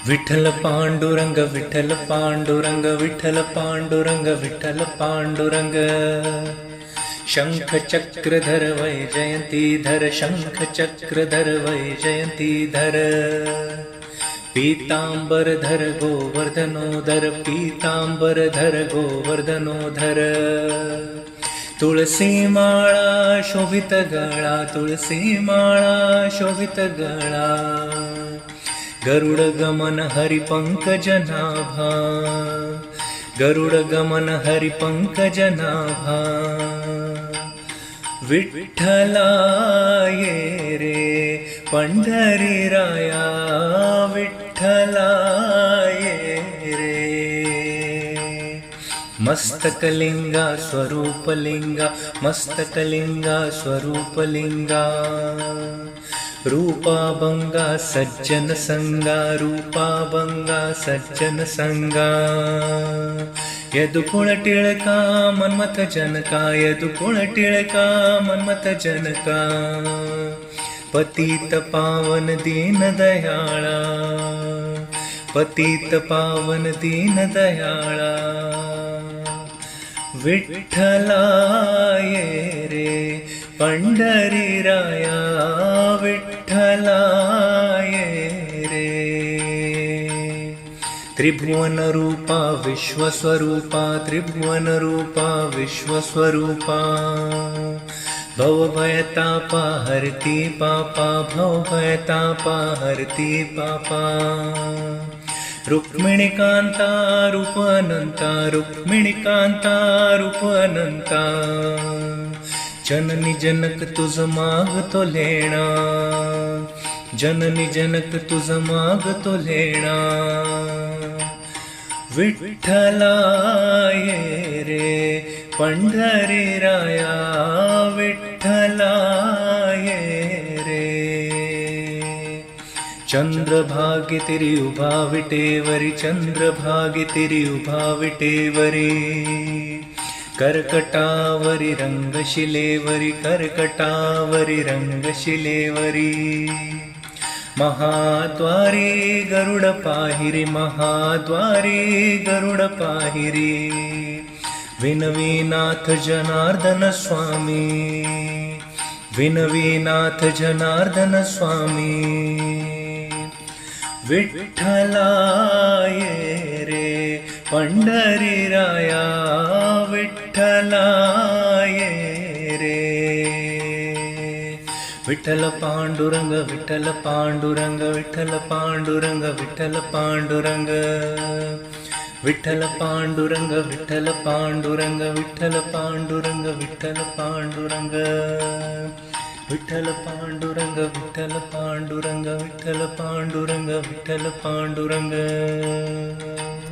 विठ्ठल पांडुरंग विठ्ठल पांडुरंग विठ्ठल पांडुरंग विठ्ठल पांडुरंग शंख चक्रधर वैजयंतीधर शंख चक्रधर वैजयंतीधर पीतांबरधर गोवर्धनोधर पीतांबरधर गोवर्धनोधर तुळसी माळा शोभित गळा तुळसी माळा शोभित गळा गरुड गमन हरि पंकज नाभा गरुड गमन हरि पंकज नाभा विठ्ठला ये रे पंढरी राया विठ्ठला ये रे मस्तकलिंगा स्वरूपलिंगा मस्तकलिंगा स्वरूपलिंगा रूपाभंगा सज्जन संगा रूपाभंगा सज्जन संगा यदुकुळ टिळका मन्मथ जनका यदुकुळ टिळका मन्मथ जनका पतित पावन दीन दयाळा पतित पावन दीन दयाळा विठ्ठला ये रे पंढरी राया विठ्ठला ये रे त्रिभुवन रूपा विश्वस्वरूपा त्रिभुवन रूपा विश्वस्वरूपा भवभयतापा हरति पापा भवभयतापा हरति पापा रुक्मिणीकांता रूप अनंता रुक्मिणीकांता रूप अनंता जननी जनक तुझ मागतो लेणा जननी जनक तुझ मागतो लेणा विठ्ठला ये रे पंढरी राया विठ्ठला ये रे चंद्रभागे तेरी उभा विटेवरी चंद्रभागे तेरी उभा विटेवरी कर्कटावरी रंगशिलेवरी कर्कटावरी रंगशिलेवरी महाद्वारी गरुड पाहिरी महाद्वारी गरुड पाहिरी विनवीनाथ जनार्दन स्वामी विनवीनाथ जनार्दन स्वामी विठ्ठला ये रे पंढरी राया विठ्ठला ये रे विठ्ठल पांडुरंग विठ्ठल पांडुरंग विठ्ठल पांडुरंग विठ्ठल पांडुरंग विठ्ठल पांडुरंग विठ्ठल पांडुरंग विठ्ठल पांडुरंग विठ्ठल पांडुरंग विठ्ठल पांडुरंग विठ्ठल पांडुरंग विठ्ठल पांडुरंग विठ्ठल पांडुरंग